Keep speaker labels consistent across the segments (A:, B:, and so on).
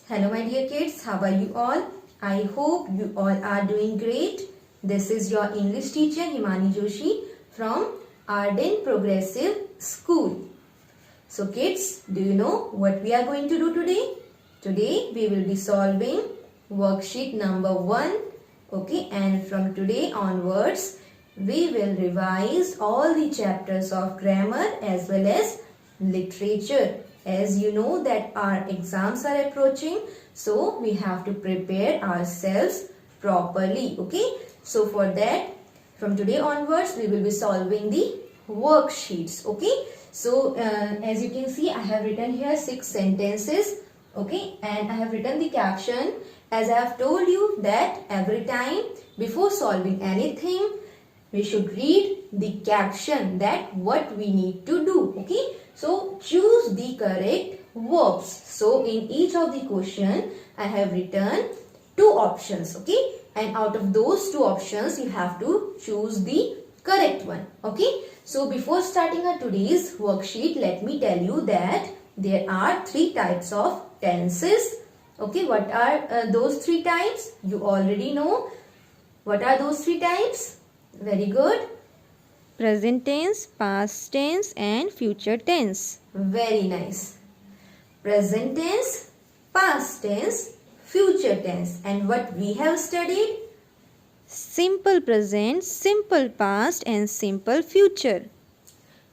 A: Hello my dear kids, how are you all? I hope you all are doing great. This is your English teacher Himani Joshi from Arden Progressive School. So kids, do you know what we are going to do today? Today we will be solving worksheet number 1. Okay, and from today onwards we will revise all the chapters of grammar as well as literature. As you know that our exams are approaching, so we have to prepare ourselves properly. Okay, so for that from today onwards we will be solving the worksheets. Okay, so as you can see I have written here 6 sentences. Okay, and I have written the caption as I have told you that every time before solving anything we should read the caption, that what we need to do. Okay, so choose the correct verbs. So in each of the question I have written 2 options. Okay, and out of those 2 options you have to choose the correct one. Okay, so before starting our today's worksheet, let me tell you that there are 3 types of tenses. Okay, what are those 3 types? You already know. What are those 3 types? Very good.
B: Present tense, past tense and future tense.
A: Very nice. Present tense, past tense, future tense. And what we have studied?
B: Simple present, simple past and simple future.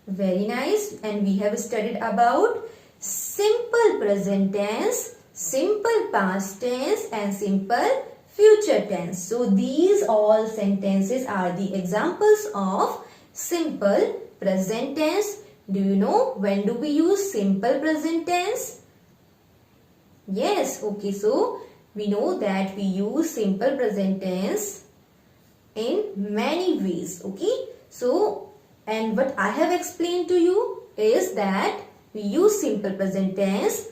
A: Very nice. And we have studied about simple present tense, simple past tense and simple future tense. So these all sentences are the examples of simple present tense. Do you know when do we use simple present tense? Yes, okay, so we know that we use simple present tense in many ways. Okay, so and what I have explained to you is that we use simple present tense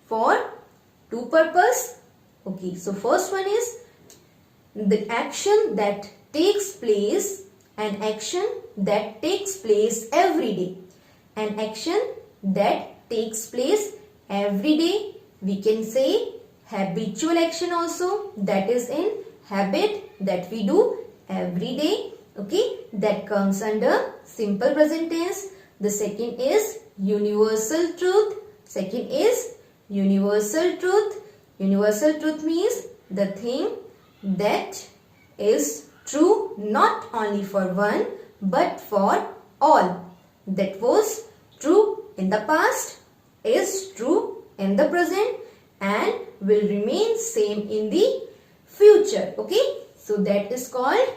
A: for 2 purposes. Okay, so first one is the action that takes place, an action that takes place every day. An action that takes place every day. We can say habitual action also, that is in habit that we do every day. Okay, that comes under simple present tense. The second is universal truth. Second is universal truth. Universal truth means the thing that is true not only for one but for all. That was true in the past, is true in the present and will remain same in the future. Okay, so that is called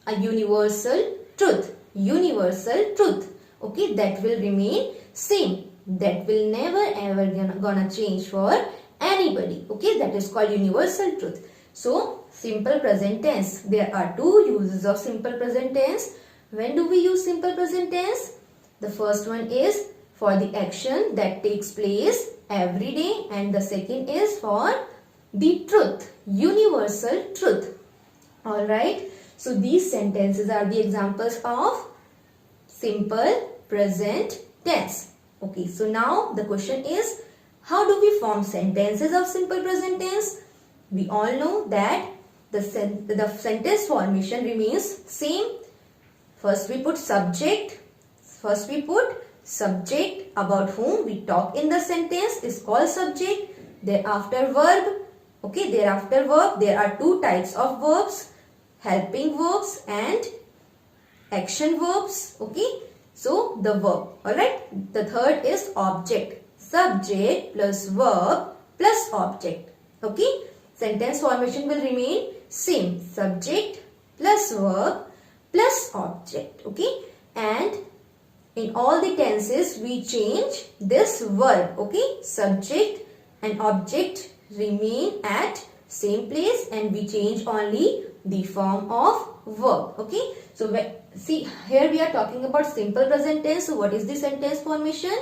A: a universal truth. Universal truth. Okay, that will remain same. That will never ever gonna change for anybody. Okay, that is called universal truth. So simple present tense. There are 2 uses of simple present tense. When do we use simple present tense? The first one is for the action that takes place every day and the second is for the truth, universal truth. Alright, so these sentences are the examples of simple present tense. Okay, so now the question is, how do we form sentences of simple present tense? We all know that the sentence formation remains same. First we put subject. First we put subject, about whom we talk in the sentence is called subject. Thereafter verb. Okay, thereafter verb. There are 2 types of verbs, helping verbs and action verbs. Okay, so the verb. Alright, the third is object. Subject plus verb plus object. Okay, sentence formation will remain same. Subject plus verb plus object. Okay, and in all the tenses we change this verb. Okay, subject and object remain at same place and we change only the form of verb. Okay, so see here we are talking about simple present tense. So what is the sentence formation?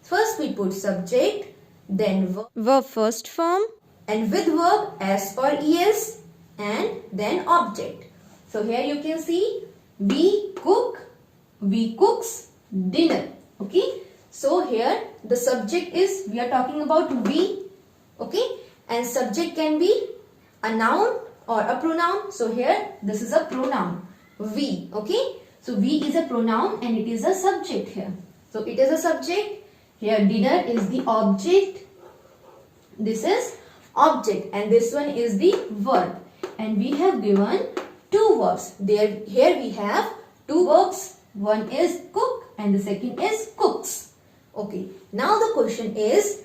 A: First we put subject, then
B: Verb first form.
A: and with verb as or es and then object. So here you can see we cooks dinner. Okay, so here the subject is, we are talking about we. Okay, and subject can be a noun or a pronoun. So here this is a pronoun, we. Okay, so we is a pronoun and it is a subject here. So it is a subject. Here dinner is the object. This is object and this one is the verb. And we have given two verbs. Here we have two verbs. One is cook and the second is cooks. Okay. Now the question is,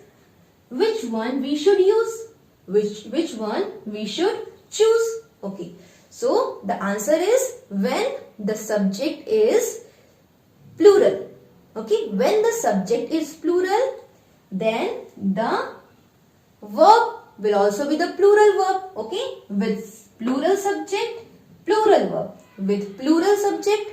A: which one we should use? Which one we should choose? Okay. So the answer is when the subject is plural. Okay. When the subject is plural, then the verb will also be the plural verb. Okay. With plural subject, plural verb. With plural subject,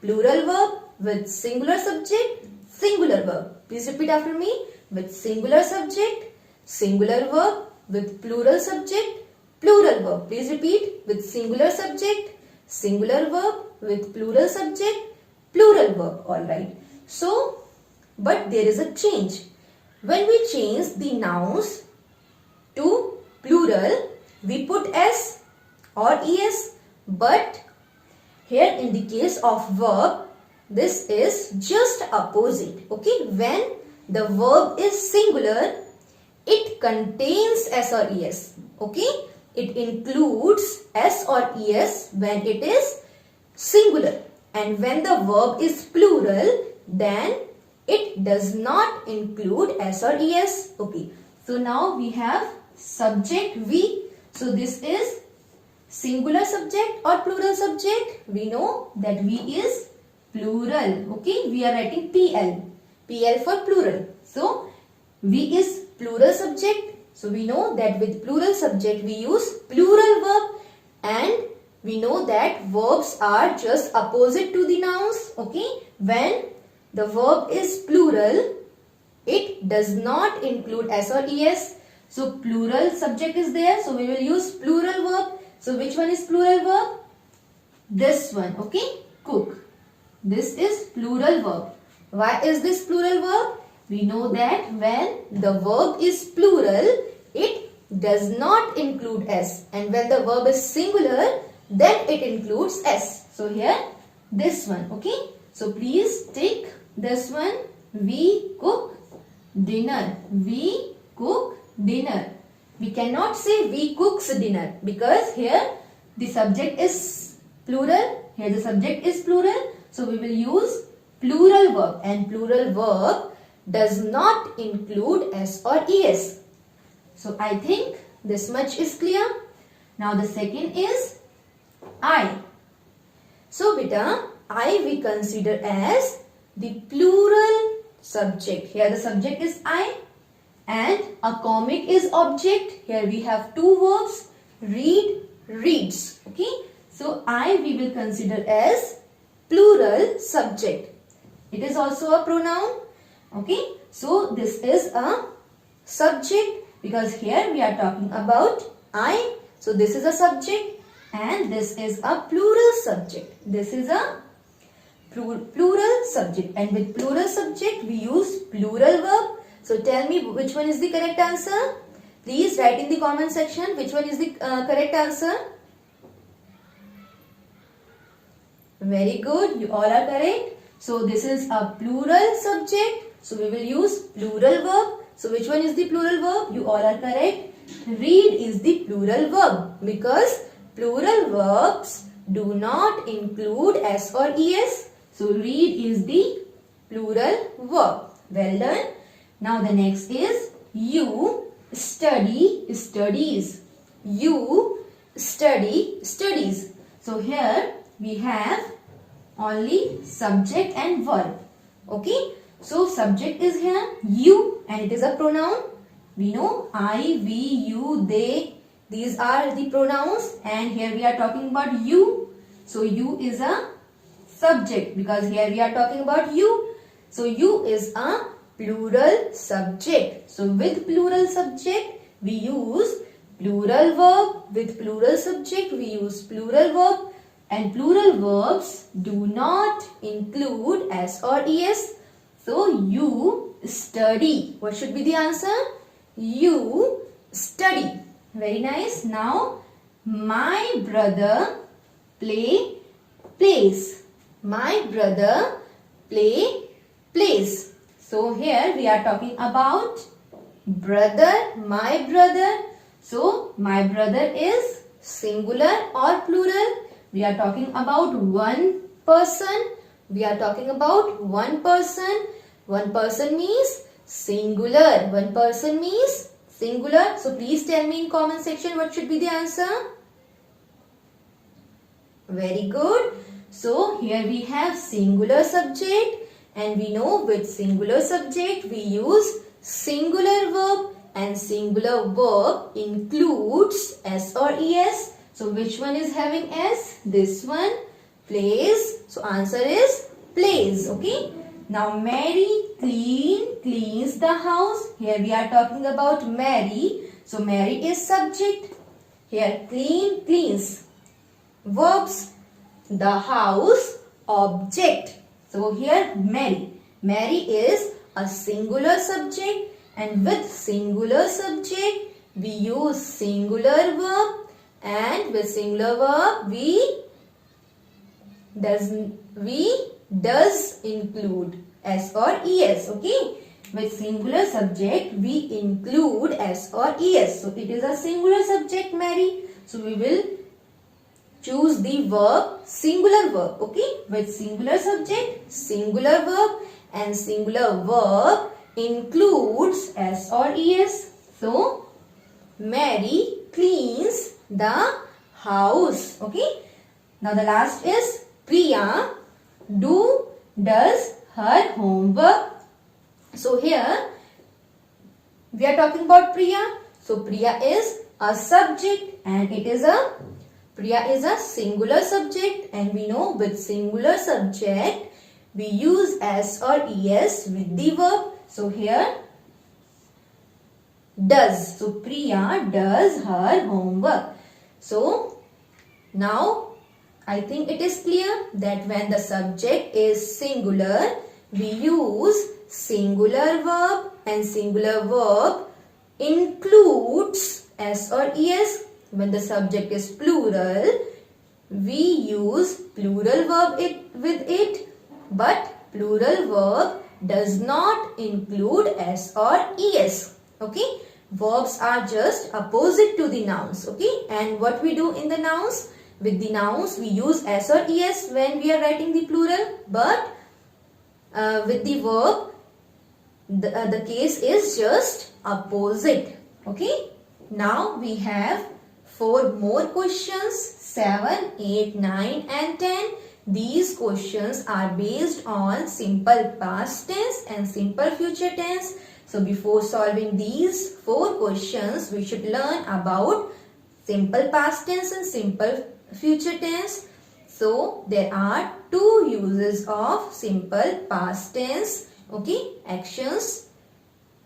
A: plural verb. With singular subject, singular verb. Please repeat after me. With singular subject, singular verb. With plural subject, plural verb. Please repeat. With singular subject, singular verb. With plural subject, plural verb. Alright. So, but there is a change. When we change the nouns to plural, we put s or es. But here in the case of verb, this is just opposite. Okay, when the verb is singular, it contains s or es. Okay, it includes s or es when it is singular. And when the verb is plural, then it does not include s or es. Okay, so now we have subject we. So this is singular subject or plural subject. We know that we is plural. Okay, we are writing PL. PL for plural. So we is plural subject. So we know that with plural subject we use plural verb, and we know that verbs are just opposite to the nouns. Okay, when the verb is plural, it does not include s or es. So plural subject is there, so we will use plural verb. So which one is plural verb? This one. Okay, cook. This is plural verb. Why is this plural verb? We know that when the verb is plural, it does not include s, and when the verb is singular, then it includes s. So here this one. Okay, so please take this one. We cook dinner. We cook dinner. We cannot say we cooks dinner because here the subject is plural. Here the subject is plural. So we will use plural verb, and plural verb does not include s or es. So I think this much is clear. Now the second is I. So beta, I we consider as the plural subject. Here the subject is I and a comic is object. Here we have two verbs, read, reads. Okay, so I we will consider as plural subject. It is also a pronoun. Okay, so this is a subject because here we are talking about I. So this is a subject and this is a plural subject. This is a plural subject, and with plural subject we use plural verb. So tell me which one is the correct answer. Please write in the comment section which one is the correct answer. Very good, you all are correct. So this is a plural subject. So we will use plural verb. So which one is the plural verb? You all are correct. Read is the plural verb because plural verbs do not include s or es. So read is the plural verb. Well done. Now the next is you study studies. You study studies. So here we have only subject and verb. Okay. So subject is here you and it is a pronoun. We know I, we, you, they. These are the pronouns, and here we are talking about you. So you is a subject because here we are talking about you. So you is a plural subject. So with plural subject we use plural verb. With plural subject we use plural verb, and plural verbs do not include s or es. So you study. What should be the answer? You study. Very nice. Now, my brother plays. My brother plays. So here we are talking about brother, my brother. So my brother is singular or plural? We are talking about one person. We are talking about one person. One person means singular. One person means singular. So please tell me in comment section what should be the answer. Very good. So here we have singular subject, and we know with singular subject we use singular verb, and singular verb includes S or ES. So which one is having S? This one, plays. So answer is plays. Okay. Now Mary cleans the house. Here we are talking about Mary. So Mary is subject. Here cleans. Verbs, the house, object. So here Mary is a singular subject, and with singular subject we use singular verb, and with singular verb we does include S or ES. Okay, with singular subject we include S or ES. So it is a singular subject, Mary. So we will choose the verb, singular verb. Okay, with singular subject, singular verb, and singular verb includes S or ES. So Mary cleans the house. Okay. Now the last is Priya does her homework. So here we are talking about Priya. So Priya is a subject, and Priya is a singular subject, and we know with singular subject we use S or ES with the verb. So here does. So Priya does her homework. So now I think it is clear that when the subject is singular we use singular verb, and singular verb includes S or ES. When the subject is plural, we use plural verb with it, but plural verb does not include S or ES. Okay, verbs are just opposite to the nouns. Okay, and what we do in the nouns? With the nouns we use S or ES when we are writing the plural, but with the verb the case is just opposite. Okay, now we have 4 more questions, 7, 8, 9 and 10. These questions are based on simple past tense and simple future tense. So before solving these 4 questions, we should learn about simple past tense and simple future tense. So there are 2 uses of simple past tense. Okay, actions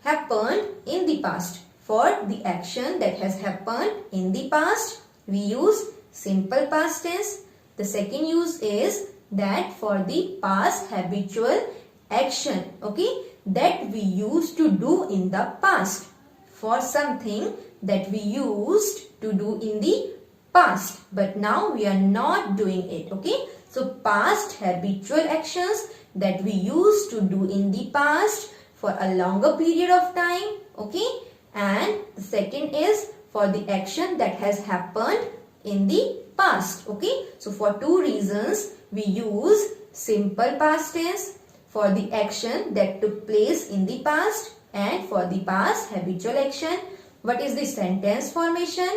A: happened in the past. For the action that has happened in the past, we use simple past tense. The second use is that for the past habitual action, okay, that we used to do in the past. For something that we used to do in the past, but now we are not doing it. Okay, so past habitual actions that we used to do in the past for a longer period of time. Okay, and the second is for the action that has happened in the past. Okay, so for 2 reasons we use simple past tense: for the action that took place in the past and for the past habitual action. What is the sentence formation?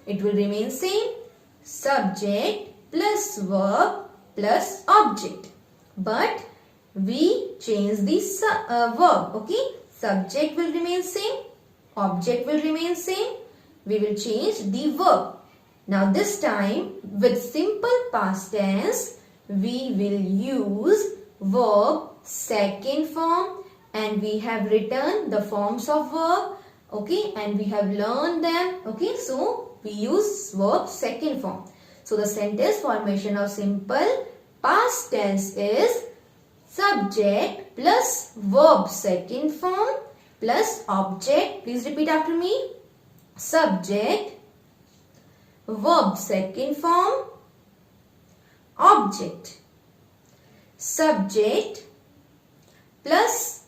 A: It will remain same: subject plus verb plus object, but we change the verb. Okay, subject will remain same, object will remain same, we will change the verb. Now this time with simple past tense we will use verb second form, and we have written the forms of verb. Okay, and we have learned them. Okay, so we use verb second form. So the sentence formation of simple past tense is subject plus verb second form plus object. Please repeat after me. subject, verb second form, object. Subject plus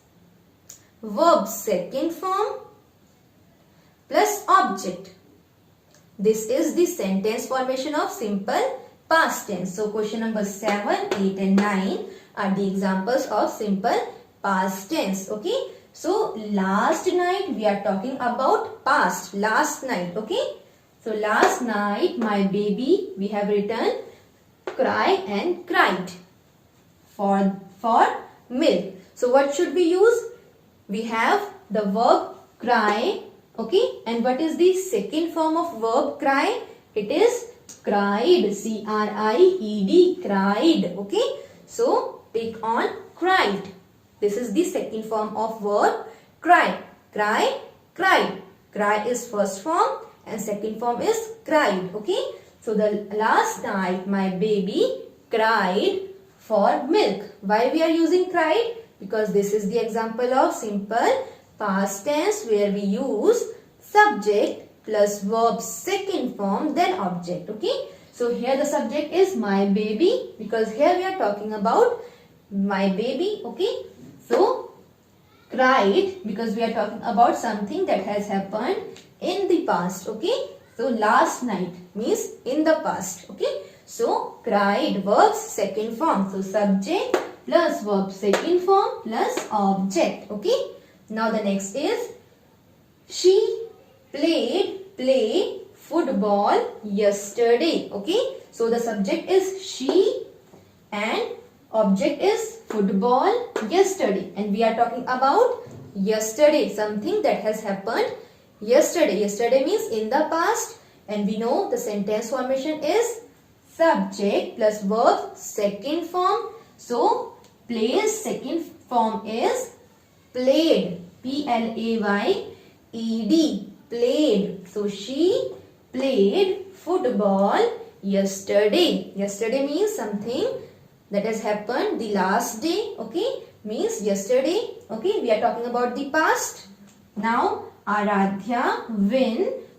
A: verb second form plus object. This is the sentence formation of simple past tense. So question number 7, 8 and 9 are the examples of simple past tense. Okay. So last night we are talking about past. Last night. Okay. So last night my baby, we have written cry and cried for milk. So what should we use? We have the verb cry. Okay. And what is the second form of verb cry? It is cried. C-R-I-E-D. Cried. Okay. So take on cried. This is the second form of verb cry. Cry, cried. Cry is first form and second form is cried. Okay. So the last night my baby cried for milk. Why we are using cried? Because this is the example of simple past tense where we use subject plus verb second form then object. Okay. So here the subject is my baby because here we are talking about my baby. Okay. So cried because we are talking about something that has happened in the past. Okay. So last night means in the past. Okay. So cried verbs second form. So subject plus verb second form plus object. Okay. Now the next is she play football yesterday. Okay. So the subject is she and object is football yesterday. And we are talking about yesterday. Something that has happened yesterday. Yesterday means in the past. And we know the sentence formation is subject plus verb second form. So play's second form is played. P-L-A-Y-E-D. Played. So she played football yesterday. Yesterday means something that has happened the last day. Okay. Means yesterday. Okay. We are talking about the past. Now Aradhya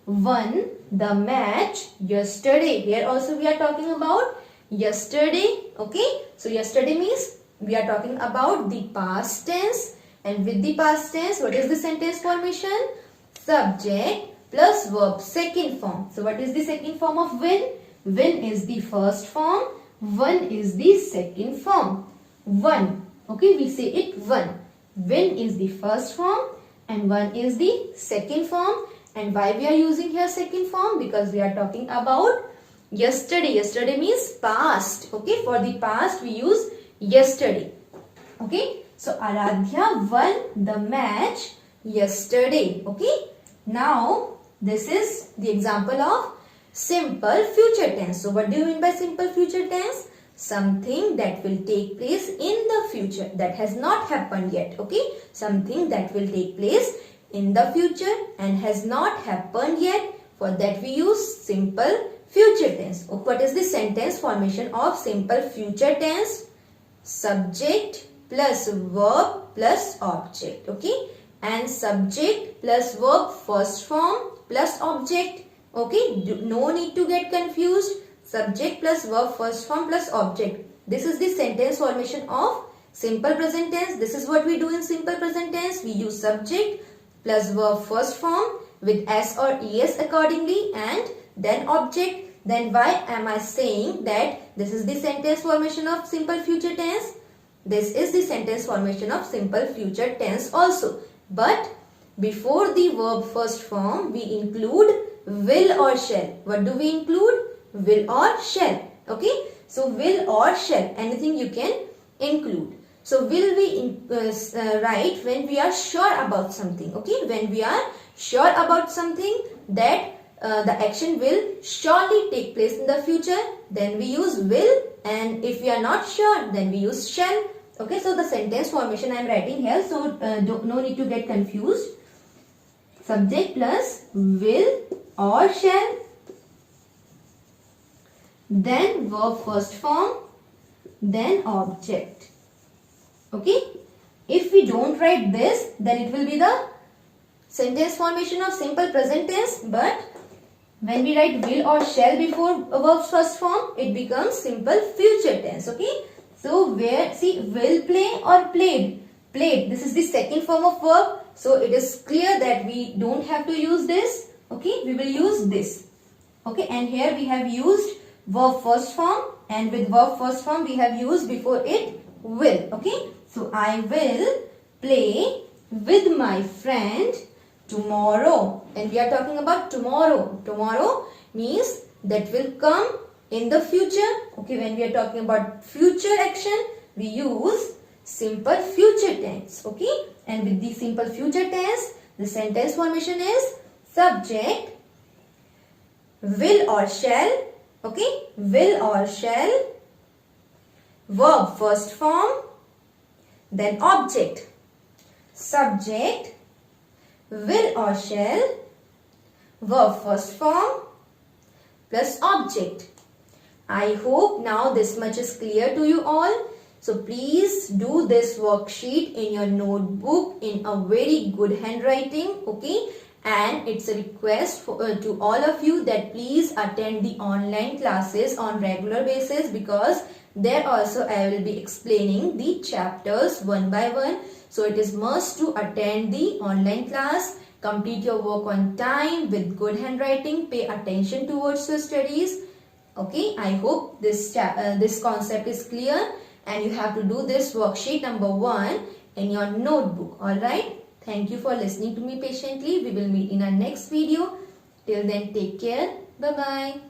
A: won the match yesterday. Here also we are talking about yesterday. Okay. So yesterday means we are talking about the past tense. And with the past tense, what is the sentence formation? Subject plus verb second form. So what is the second form of win? Win is the first form. Won is the second form. Won. Okay, we say it won. Win is the first form and won is the second form. And why we are using here second form? Because we are talking about yesterday. Yesterday means past. Okay, for the past we use yesterday. Okay, so Aradhya won the match yesterday. Okay, now this is the example of simple future tense. So what do you mean by simple future tense? Something that will take place in the future that has not happened yet. Okay, something that will take place in the future and has not happened yet. For that we use simple future tense. What is the sentence formation of simple future tense? Subject plus verb plus object. Okay, and subject plus verb first form plus object. Okay, no need to get confused. Subject plus verb first form plus object. This is the sentence formation of simple present tense. This is what we do in simple present tense. We use subject plus verb first form with s or es accordingly and then object. Then why am I saying that this is the sentence formation of simple future tense? This is the sentence formation of simple future tense also. But before the verb first form, we include will or shall. What do we include? Will or shall. Okay. So will or shall. Anything you can include. So will we write when we are sure about something. Okay. When we are sure about something that the action will surely take place in the future, then we use will. And if we are not sure, then we use shall. Okay, so the sentence formation I am writing here, so no need to get confused. Subject plus will or shall, then verb first form, then object. Okay, if we don't write this, then it will be the sentence formation of simple present tense, but when we write will or shall before a verb's first form, it becomes simple future tense. Okay. So where, see, will play or played. Played, this is the second form of verb. So it is clear that we don't have to use this. Okay. We will use this. Okay. And here we have used verb first form, and with verb first form we have used before it will. Okay. So I will play with my friend tomorrow, and we are talking about tomorrow. Tomorrow means that will come in the future. Okay, when we are talking about future action, we use simple future tense. Okay, and with the simple future tense, the sentence formation is subject, will or shall. Okay, will or shall, verb first form, then object. Subject, will or shall, verb first form plus object. I hope now this much is clear to you all. So please do this worksheet in your notebook in a very good handwriting. Okay, and it's a request to all of you that please attend the online classes on regular basis, because there also I will be explaining the chapters one by one. So it is must to attend the online class. Complete your work on time with good handwriting. Pay attention towards your studies. Okay, I hope this concept is clear, and you have to do this worksheet number 1 in your notebook. Alright, thank you for listening to me patiently. We will meet in our next video. Till then, take care. Bye-bye.